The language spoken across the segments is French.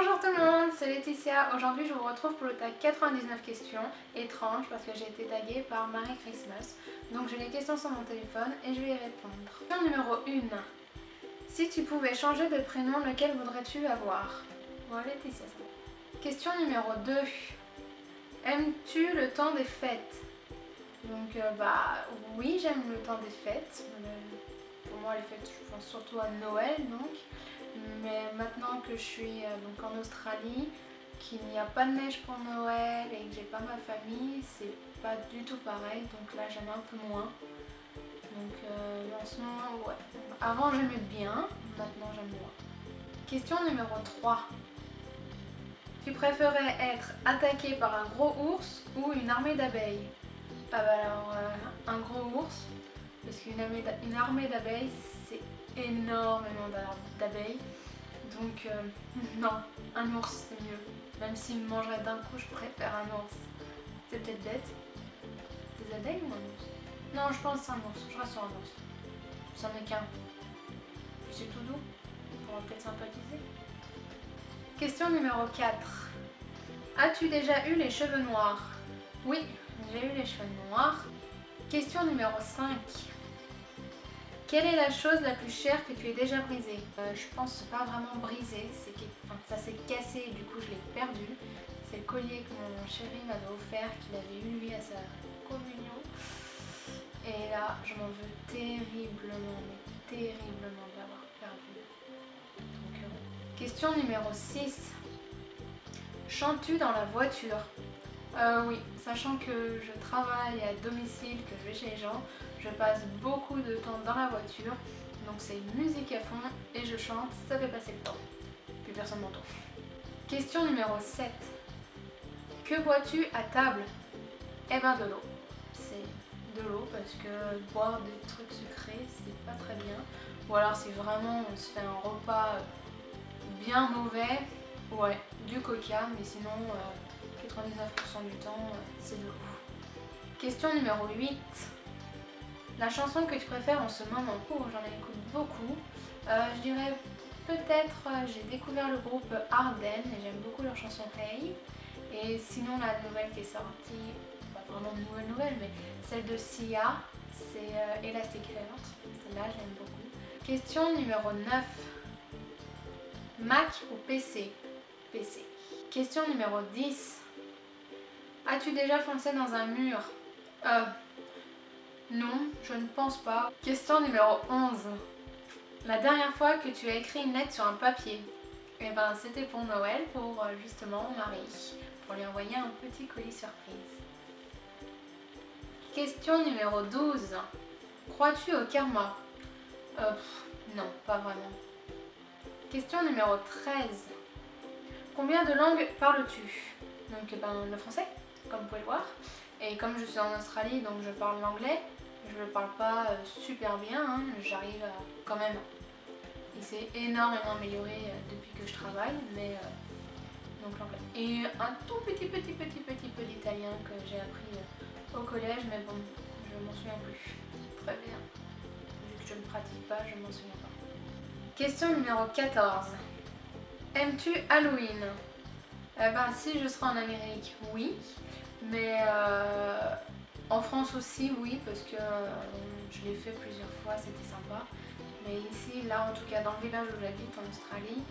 Bonjour tout le monde, c'est Laetitia. Aujourd'hui je vous retrouve pour le tag 99 questions, étrange parce que j'ai été taguée par Marie Christmas. Donc j'ai les questions sur mon téléphone et je vais y répondre. Question numéro 1. Si tu pouvais changer de prénom, lequel voudrais-tu avoir? Bon, Laetitia ça. Question numéro 2. Aimes-tu le temps des fêtes? Donc oui, j'aime le temps des fêtes. Pour moi les fêtes, je pense surtout à Noël donc. Mais maintenant que je suis donc en Australie, qu'il n'y a pas de neige pour Noël et que j'ai pas ma famille, c'est pas du tout pareil. Donc là j'aime un peu moins. Donc en ce moment, ouais. Avant j'aimais bien, maintenant j'aime moins. Question numéro 3. Tu préférais être attaqué par un gros ours ou une armée d'abeilles? Ah bah alors, un gros ours, parce qu'une armée d'abeilles, c'est énormément d'abeilles. Donc non, un ours c'est mieux. Même s'il me mangerait d'un coup, je préfère un ours. C'est peut-être bête. Des abeilles ou un ours? Non, je pense que c'est un ours. Je reste sur un ours. C'en est qu'un. Puis c'est tout doux. On pourra peut-être sympathiser. Question numéro 4. As-tu déjà eu les cheveux noirs? Oui, j'ai eu les cheveux noirs. Question numéro 5. Quelle est la chose la plus chère que tu aies déjà brisée? Je pense pas vraiment brisée, ça s'est cassé et du coup je l'ai perdu. C'est le collier que mon chéri m'avait offert, qu'il avait eu lui à sa communion. Et là, je m'en veux terriblement, mais terriblement de l'avoir perdu. Donc, question numéro 6. Chantes-tu dans la voiture? Oui, sachant que je travaille à domicile, que je vais chez les gens, je passe beaucoup de temps dans la voiture, donc c'est musique à fond et je chante, ça fait passer le temps. Puis personne m'entend. Question numéro 7. Que bois-tu à table? Eh ben de l'eau. C'est de l'eau parce que boire des trucs sucrés, c'est pas très bien. Ou alors si vraiment on se fait un repas bien mauvais, ouais, du coca, mais sinon 99% du temps c'est de l'eau. Question numéro 8. La chanson que tu préfères en ce moment? Oh, j'en écoute beaucoup. Je dirais peut-être, j'ai découvert le groupe Arden et j'aime beaucoup leur chanson Hey. Et sinon la nouvelle qui est sortie, pas vraiment une nouvelle, mais celle de Sia, c'est Elastic Heart. Celle-là j'aime beaucoup. Question numéro 9. Mac ou PC? PC. Question numéro 10. As-tu déjà foncé dans un mur? Non, je ne pense pas. Question numéro 11. La dernière fois que tu as écrit une lettre sur un papier? Eh ben c'était pour Noël, pour justement mon mari, pour lui envoyer un petit colis surprise. Question numéro 12. Crois-tu au karma? Non, pas vraiment. Question numéro 13. Combien de langues parles-tu? Donc le français, comme vous pouvez le voir. Et comme je suis en Australie, donc je parle l'anglais. Je ne le parle pas super bien, hein, j'arrive quand même. Il s'est énormément amélioré depuis que je travaille, mais donc l'anglais. Et un tout petit peu d'italien que j'ai appris au collège, mais bon, je m'en souviens plus. Très bien. Vu que je ne pratique pas, je m'en souviens pas. Question numéro 14. Aimes-tu Halloween? Si je serai en Amérique, oui. Mais en France aussi, oui, parce que je l'ai fait plusieurs fois, c'était sympa. Mais ici, là, en tout cas, dans le village où j'habite, en Australie,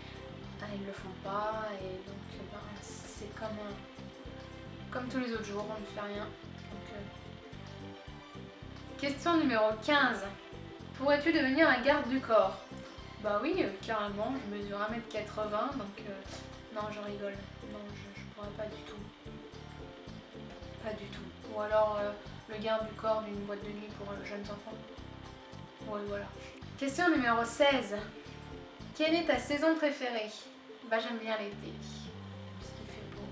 ils le font pas. Et donc, c'est comme tous les autres jours, on ne fait rien. Donc, question numéro 15. Pourrais-tu devenir un garde du corps? Bah oui, carrément, je mesure 1m80, donc non, je rigole. Non, je pourrais pas du tout. Pas du tout. Ou alors le garde du corps d'une boîte de nuit pour jeunes enfants. Ouais, voilà. Question numéro 16. Quelle est ta saison préférée? Bah j'aime bien l'été, parce qu'il fait beau.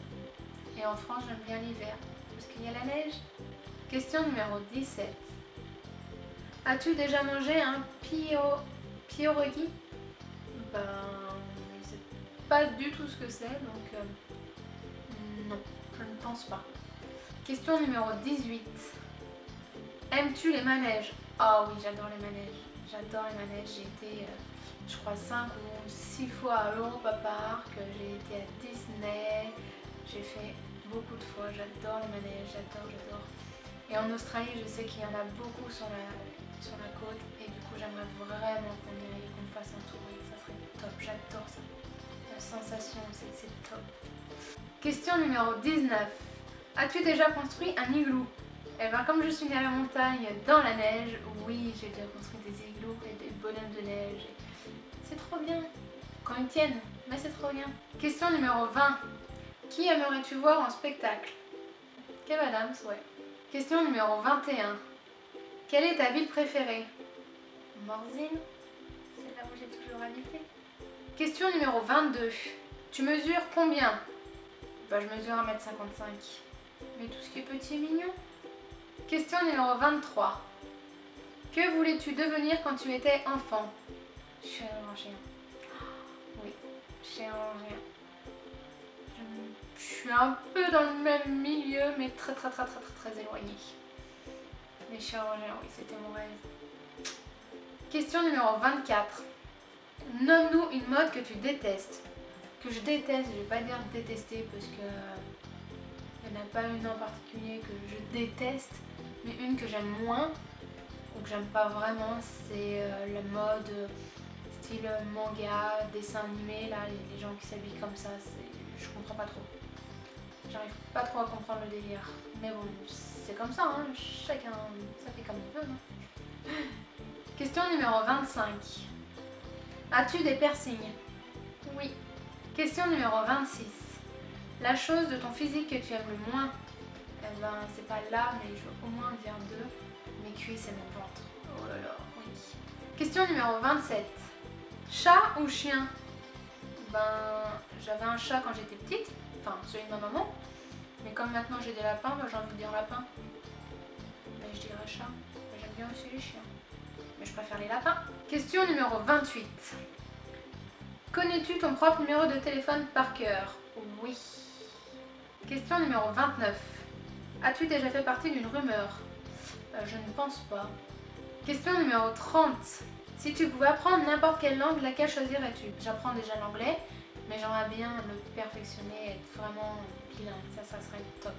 Et en France, j'aime bien l'hiver, parce qu'il y a la neige. Question numéro 17. As-tu déjà mangé un pierogi? Ben, je sais pas du tout ce que c'est, donc non, je ne pense pas. Question numéro 18. Aimes-tu les manèges? Ah oui, j'adore les manèges. J'adore les manèges. J'ai été je crois 5 ou 6 fois à Europa Park, j'ai été à Disney, j'ai fait beaucoup de fois, j'adore les manèges, j'adore. Et en Australie, je sais qu'il y en a beaucoup sur la côte et du coup j'aimerais vraiment qu'on y aille, qu'on fasse un tour et ça serait top, j'adore ça. La sensation, c'est top. Question numéro 19. As-tu déjà construit un igloo? Eh bien comme je suis née à la montagne, dans la neige, oui j'ai déjà construit des igloos et des bonhommes de neige. C'est trop bien. Quand ils tiennent, mais c'est trop bien. Question numéro 20. Qui aimerais-tu voir en spectacle? Kev Adams, ouais. Question numéro 21. Quelle est ta ville préférée? Morzine, c'est là où j'ai toujours habité. Question numéro 22. Tu mesures combien? Bah, je mesure 1,55 m. Mais tout ce qui est petit et mignon. Question numéro 23. Que voulais-tu devenir quand tu étais enfant? Chirurgien. Oui, chirurgien. Je suis un peu dans le même milieu, mais très éloigné. Mais chirurgien, oui, c'était mon rêve. Question numéro 24. Nomme-nous une mode que tu détestes. Que je déteste, je vais pas dire détester parce que il n'y en a pas une en particulier que je déteste, mais une que j'aime moins ou que j'aime pas vraiment, c'est la mode style manga, dessin animé, là, les gens qui s'habillent comme ça, je comprends pas trop. J'arrive pas trop à comprendre le délire. Mais bon, c'est comme ça, hein, chacun, ça fait comme il veut. Hein. Question numéro 25. As-tu des piercings? Oui. Question numéro 26. La chose de ton physique que tu aimes le moins? Eh ben, c'est pas là, mais je veux au moins dire deux. Mes cuisses et mon ventre. Oh là là, oui. Question numéro 27. Chat ou chien? Ben, j'avais un chat quand j'étais petite, enfin celui de ma maman. Mais comme maintenant j'ai des lapins, ben, j'ai envie de dire lapin. Mais je dirais chat. Mais j'aime bien aussi les chiens. Mais je préfère les lapins. Question numéro 28. Connais-tu ton propre numéro de téléphone par cœur? Oui. Question numéro 29. As-tu déjà fait partie d'une rumeur? Je ne pense pas. Question numéro 30. Si tu pouvais apprendre n'importe quelle langue, laquelle choisirais-tu? J'apprends déjà l'anglais, mais j'aimerais bien le perfectionner, être vraiment bilingue. Ça serait top.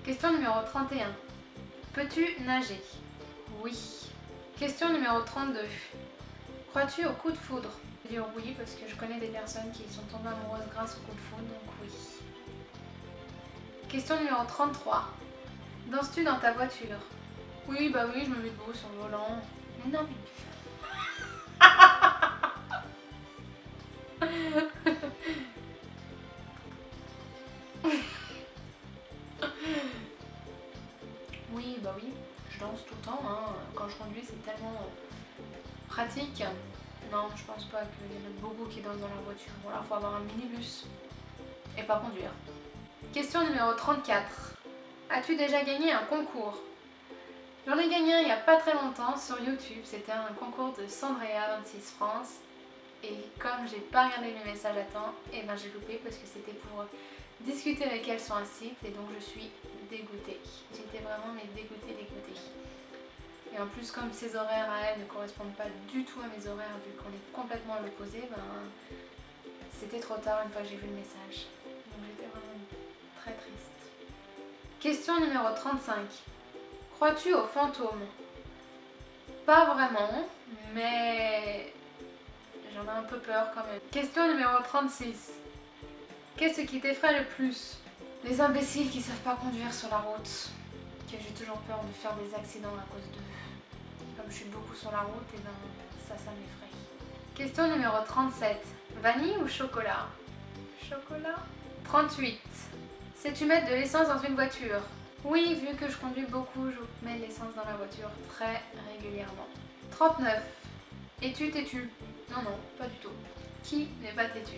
Question numéro 31. Peux-tu nager? Oui. Question numéro 32. Crois-tu au coup de foudre? Je vais dire oui parce que je connais des personnes qui sont tombées amoureuses grâce au coup de foudre, donc oui. Question numéro 33. Danses-tu dans ta voiture? Oui, bah oui, je me mets debout sur le volant. Mais non, oui, bah oui, je danse tout le temps. Hein. Quand je conduis, c'est tellement pratique. Non, je pense pas qu'il y en a beaucoup qui dansent dans leur voiture. Bon, là, il faut avoir un minibus et pas conduire. Question numéro 34. As-tu déjà gagné un concours? J'en ai gagné un il n'y a pas très longtemps sur YouTube. C'était un concours de Sandrea 26 France. Et comme j'ai pas regardé mes messages à temps, et ben j'ai loupé parce que c'était pour discuter avec elle sur un site et donc je suis dégoûtée. J'étais vraiment mais dégoûtée. Et en plus comme ses horaires à elle ne correspondent pas du tout à mes horaires vu qu'on est complètement à l'opposé, ben c'était trop tard une fois que j'ai vu le message. Donc j'étais vraiment très triste. Question numéro 35. Crois-tu aux fantômes? Pas vraiment, mais j'en ai un peu peur quand même. Question numéro 36. Qu'est-ce qui t'effraie le plus? Les imbéciles qui savent pas conduire sur la route. Que j'ai toujours peur de faire des accidents à cause d'eux. Comme je suis beaucoup sur la route, et ben ça m'effraie. Question numéro 37. Vanille ou chocolat? Chocolat. 38. Sais-tu mettre de l'essence dans une voiture? Oui, vu que je conduis beaucoup, je mets de l'essence dans la voiture très régulièrement. 39. Es-tu têtu? Non, pas du tout. Qui n'est pas têtu?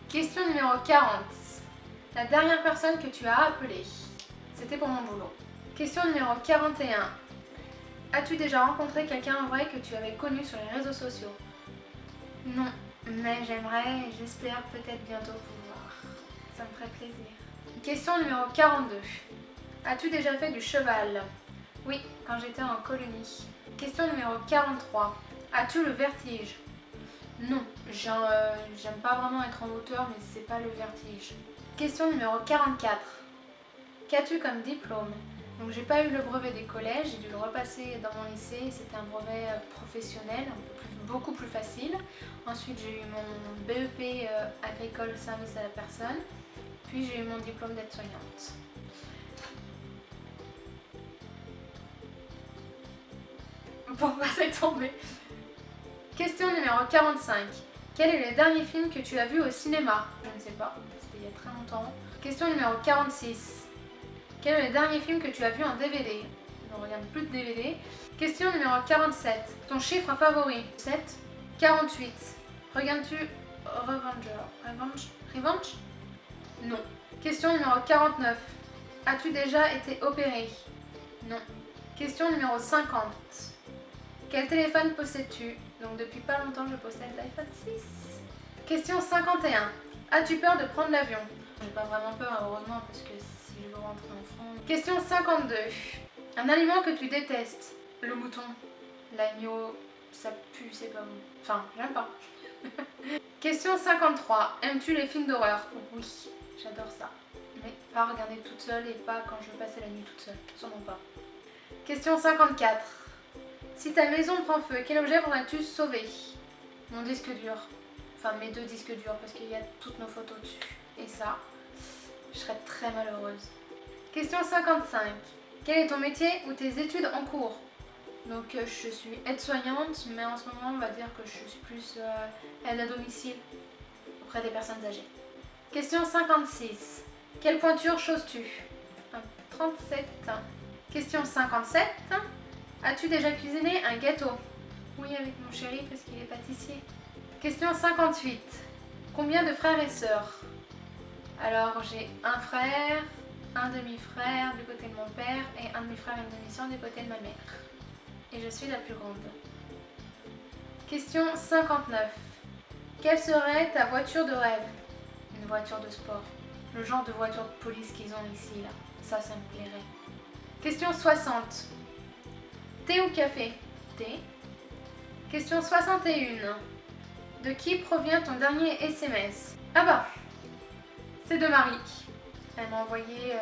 Question numéro 40. La dernière personne que tu as appelée? C'était pour mon boulot. Question numéro 41. As-tu déjà rencontré quelqu'un en vrai que tu avais connu sur les réseaux sociaux? Non, mais j'aimerais et j'espère peut-être bientôt pouvoir. Ça me ferait plaisir. Question numéro 42. As-tu déjà fait du cheval? Oui, quand j'étais en colonie. Question numéro 43. As-tu le vertige? Non, j'aime pas vraiment être en hauteur, mais c'est pas le vertige. Question numéro 44. Qu'as-tu comme diplôme? Donc j'ai pas eu le brevet des collèges, j'ai dû le repasser dans mon lycée, c'était un brevet professionnel, beaucoup plus facile. Ensuite j'ai eu mon BEP agricole service à la personne, puis j'ai eu mon diplôme d'aide-soignante. Pourquoi c'est tombé? Question numéro 45. Quel est le dernier film que tu as vu au cinéma? Je ne sais pas, c'était il y a très longtemps. Question numéro 46. Quel est le dernier film que tu as vu en DVD? Je ne regarde plus de DVD. Question numéro 47. Ton chiffre favori? 7. 48. Regardes-tu Revenge? Non. Question numéro 49. As-tu déjà été opéré? Non. Question numéro 50. Quel téléphone possèdes-tu? Donc depuis pas longtemps je possède l'iPhone 6. Question 51. As-tu peur de prendre l'avion? J'ai pas vraiment peur heureusement parce que si je veux rentrer en France. Question 52. Un aliment que tu détestes? Le mouton, l'agneau, ça pue, c'est pas bon. Enfin, j'aime pas. Question 53. Aimes-tu les films d'horreur? Oui, j'adore ça. Mais pas regarder toute seule et pas quand je veux passer la nuit toute seule. Sûrement pas. Question 54. Si ta maison prend feu, quel objet voudrais-tu sauver? Mon disque dur. Enfin, mes 2 disques durs parce qu'il y a toutes nos photos dessus. Et ça, je serais très malheureuse. Question 55. Quel est ton métier ou tes études en cours? Donc je suis aide-soignante, mais en ce moment on va dire que je suis plus aide à domicile auprès des personnes âgées. Question 56. Quelle pointure chauses-tu? 37. Question 57. As-tu déjà cuisiné un gâteau? Oui, avec mon chéri parce qu'il est pâtissier. Question 58. Combien de frères et sœurs? Alors j'ai un frère, un demi-frère du côté de mon père et un demi-frère et une demi-sœur du côté de ma mère. Et je suis la plus grande. Question 59. Quelle serait ta voiture de rêve? Une voiture de sport. Le genre de voiture de police qu'ils ont ici, là. Ça me plairait. Question 60. Thé ou café? Thé. Question 61. De qui provient ton dernier SMS? Ah bah, c'est de Marie. Elle m'a envoyé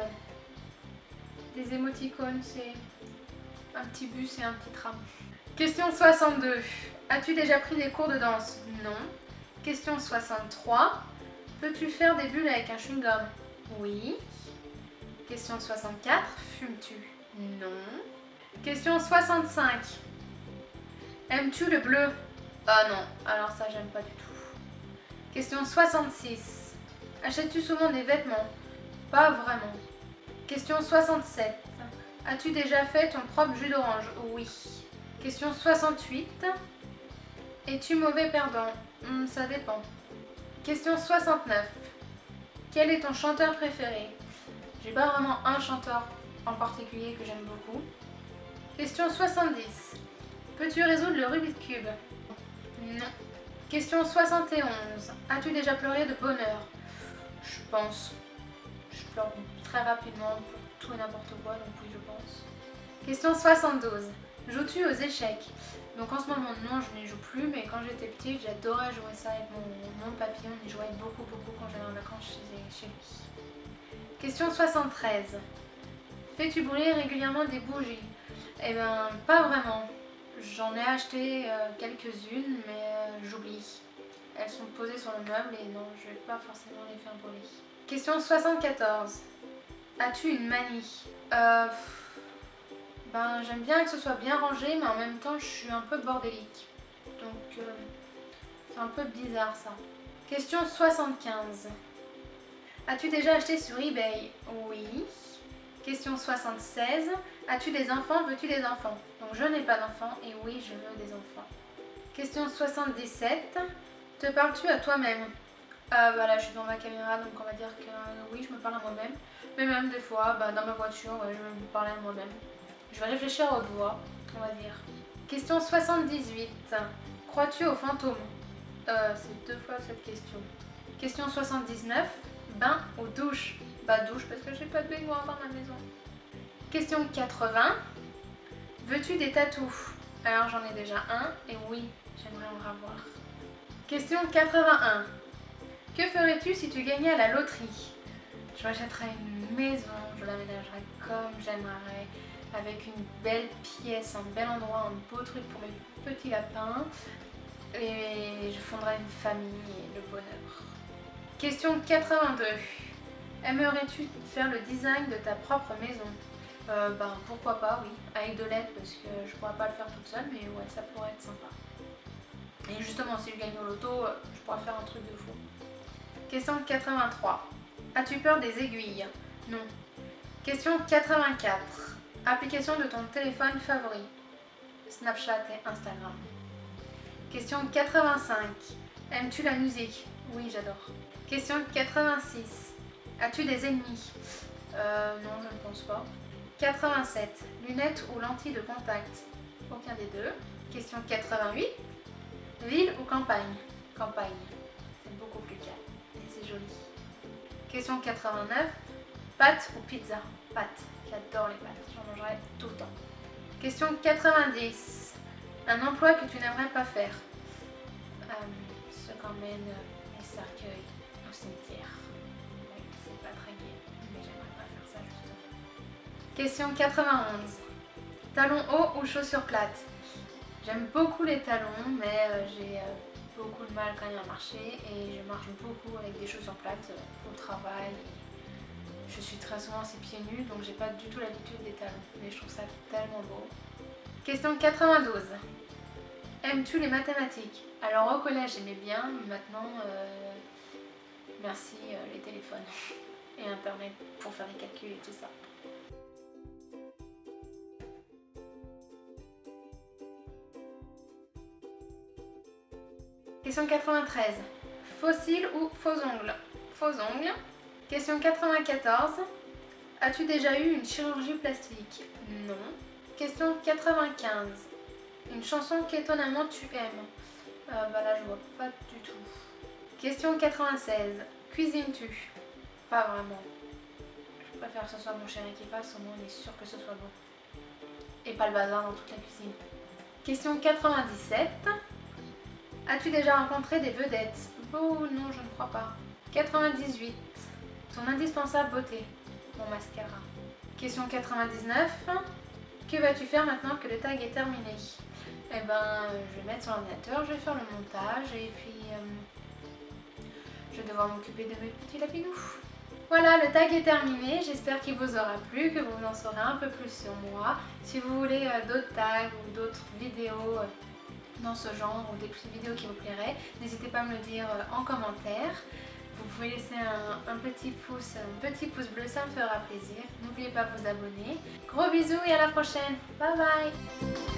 des émoticônes, c'est un petit bus et un petit tram. Question 62. As-tu déjà pris des cours de danse? Non. Question 63. Peux-tu faire des bulles avec un chewing-gum? Oui. Question 64. Fumes-tu? Non. Question 65. Aimes-tu le bleu? Ah non, alors ça j'aime pas du tout. Question 66. Achètes-tu souvent des vêtements? Pas vraiment. Question 67. As-tu déjà fait ton propre jus d'orange? Oui. Question 68. Es-tu mauvais perdant? Ça dépend. Question 69. Quel est ton chanteur préféré? J'ai pas vraiment un chanteur en particulier que j'aime beaucoup. Question 70. Peux-tu résoudre le Rubik's Cube? Non. Question 71. As-tu déjà pleuré de bonheur? Je pense. Je pleure très rapidement pour tout et n'importe quoi, donc oui, je pense. Question 72. Joues-tu aux échecs? Donc en ce moment, non, je n'y joue plus, mais quand j'étais petite, j'adorais jouer ça avec mon papy. On y jouait beaucoup quand j'allais en vacances chez lui. Question 73. Fais-tu brûler régulièrement des bougies? Eh ben, pas vraiment. J'en ai acheté quelques-unes, mais j'oublie. Elles sont posées sur le meuble et non, je vais pas forcément les faire brûler. Question 74. As-tu une manie? Ben, j'aime bien que ce soit bien rangé, mais en même temps, je suis un peu bordélique. Donc, c'est un peu bizarre ça. Question 75. As-tu déjà acheté sur eBay? Oui. Question 76. As-tu des enfants? Veux-tu des enfants? Donc, je n'ai pas d'enfants et oui, je veux des enfants. Question 77. Te parles-tu à toi-même? Voilà, je suis devant ma caméra, donc on va dire que oui, je me parle à moi-même. Mais même des fois, dans ma voiture, ouais, je vais me parler à moi-même. Je vais réfléchir à haute voix, on va dire. Question 78. Crois-tu aux fantômes? C'est 2 fois cette question. Question 79. Bain ou douche? Bah douche parce que j'ai pas de baignoire dans ma maison. Question 80. Veux-tu des tatous? Alors j'en ai déjà un et oui, j'aimerais en avoir. Question 81. Que ferais-tu si tu gagnais à la loterie? Je m'achèterais une maison, je l'aménagerais comme j'aimerais, avec une belle pièce, un bel endroit, un beau truc pour mes petits lapins. Et je fonderais une famille et le bonheur. Question 82. Aimerais-tu faire le design de ta propre maison? Pourquoi pas, oui, avec de l'aide parce que je pourrais pas le faire toute seule, mais ouais, ça pourrait être sympa. Et justement, si je gagne au loto, je pourrais faire un truc de fou. Question 83. As-tu peur des aiguilles? Non. Question 84. Application de ton téléphone favori? Snapchat et Instagram. Question 85. Aimes-tu la musique? Oui, j'adore. Question 86. As-tu des ennemis? Non, je ne pense pas. 87. Lunettes ou lentilles de contact? Aucun des deux. Question 88. Ville ou campagne? Campagne. C'est beaucoup plus calme et c'est joli. Question 89. Pâtes ou pizza? Pâtes. J'adore les pâtes. J'en mangerai tout le temps. Question 90. Un emploi que tu n'aimerais pas faire? Ce qu'emmène les cercueils au cimetière. Oui, c'est pas très gai, mais j'aimerais pas faire ça justement. Question 91. Talons hauts ou chaussures plates? J'aime beaucoup les talons, mais j'ai beaucoup de mal quand même à marcher et je marche beaucoup avec des chaussures plates pour le travail. Je suis très souvent assez pieds nus, donc j'ai pas du tout l'habitude des talons, mais je trouve ça tellement beau. Question 92. Aimes-tu les mathématiques? Alors au collège j'aimais bien, mais maintenant merci les téléphones et internet pour faire les calculs et tout ça. Question 93. Faux cils ou faux ongles? Faux ongles. Question 94. As-tu déjà eu une chirurgie plastique? Non. Question 95. Une chanson qu'étonnamment tu aimes? Là je vois pas du tout. Question 96. Cuisines-tu? Pas vraiment. Je préfère que ce soit mon chéri qui fasse, au moins on est sûr que ce soit bon. Et pas le bazar dans toute la cuisine. Question 97. As-tu déjà rencontré des vedettes? Oh non, je ne crois pas. 98. Ton indispensable beauté? Mon mascara. Question 99. Que vas-tu faire maintenant que le tag est terminé? Je vais mettre sur l'ordinateur, je vais faire le montage et puis je vais devoir m'occuper de mes petits lapinous. Voilà, le tag est terminé, j'espère qu'il vous aura plu, que vous en saurez un peu plus sur moi. Si vous voulez d'autres tags ou d'autres vidéos dans ce genre ou des petites vidéos qui vous plairaient, n'hésitez pas à me le dire en commentaire. Vous pouvez laisser un petit pouce bleu, ça me fera plaisir. N'oubliez pas de vous abonner. Gros bisous et à la prochaine. Bye bye.